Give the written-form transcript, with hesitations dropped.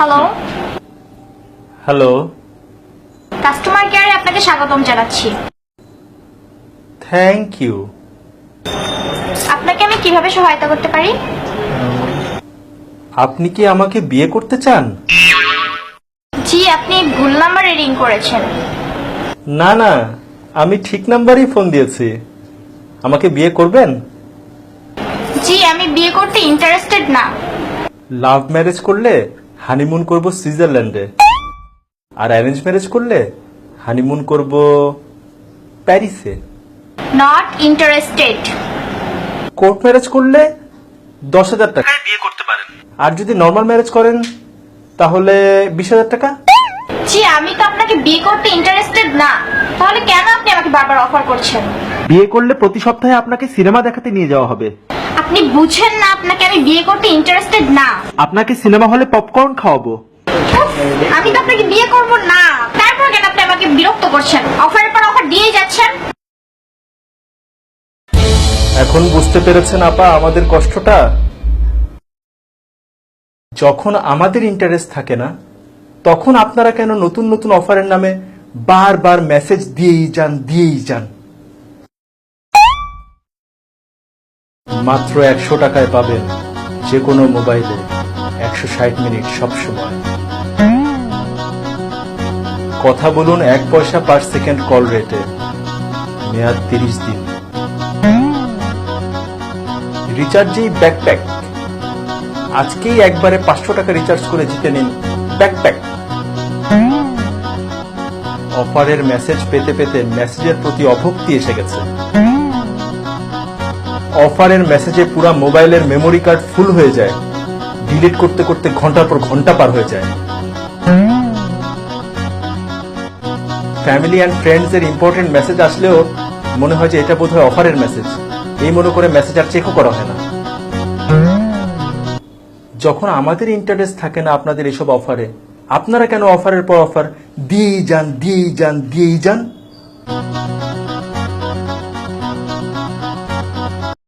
Hello, hello, customer কেয়ারে আপনাকে স্বাগতম জানাচ্ছি। Thank you. আপনাকে আমি কিভাবে সহায়তা করতে পারি? আপনি কি আমাকে বিয়ে করতে চান? জি, আপনি ভুল নাম্বারে রিং করেছেন। না না, আমি ঠিক নাম্বারেই ফোন দিয়েছি। আমাকে বিয়ে করবেন? জি, আমি বিয়ে করতে ইন্টারেস্টেড না। লাভ ম্যারেজ করলে হানিমুন করব সুইজারল্যান্ডে, আর অ্যারেঞ্জ ম্যারেজ করলে হানিমুন করব প্যারিসে। Not interested. কোর্ট ম্যারেজ করলে 10,000 টাকায় বিয়ে করতে পারেন, আর যদি নর্মাল ম্যারেজ করেন তাহলে 20,000 টাকা। জি, আমি তো আপনাকে বিয়ে করতে ইন্টারেস্টেড না, তাহলে কেন আপনি আমাকে বারবার অফার করছেন? বিয়ে করলে প্রতি সপ্তাহে আপনাকে সিনেমা দেখাতে নিয়ে যাওয়া হবে। আপনি বুঝেন না আপনাকে আমি বিয়ে করতে ইন্টারেস্টেড না। আপনাকে সিনেমা হলে পপকর্ন খাওয়াবো। আমি তো আপনাকে বিয়ে করব না, তারপর কেন আপনি আমাকে বিরক্ত করছেন? অফারের পর অফার দিয়েই যাচ্ছেন। এখন বুঝতে পেরেছেন আপা আমাদের কষ্টটা? যখন আমাদের ইন্টারেস্ট থাকে না, তখন আপনারা কেন নতুন নতুন অফারের নামে বারবার মেসেজ দিয়েই যান। মাত্র 100 টাকায় পাবেন যে কোনো মোবাইলে 160 মিনিট সব সময়। কথা বলুন 1 পয়সা পার সেকেন্ড কল রেটে, মেয়াদ 30 দিন। রিচার্জেই ব্যাকপ্যাক। আজকেই একবারে 500 টাকা রিচার্জ করে জিতে নিন ব্যাকপ্যাক। অফারের মেসেজ পেতে পেতে মেসেজের প্রতি অভক্তি এসে গেছে। অফারের মেসেজে পুরা মোবাইলের মেমোরি কার্ড ফুল হয়ে যায়, ডিলিট করতে করতে ঘন্টার পর ঘন্টা পার হয়ে যায়। ফ্যামিলি অ্যান্ড ফ্রেন্ডস এর ইম্পর্টেন্ট মেসেজ আসলেও মনে হয় যে এটা বোধহয় অফারের মেসেজ, এই মনে করে মেসেজ আর চেকও করা হয় না। যখন আমাদের ইন্টারেস্ট থাকে না আপনাদের এসব অফারে, আপনারা কেন অফারের পর অফার দিয়েই যান?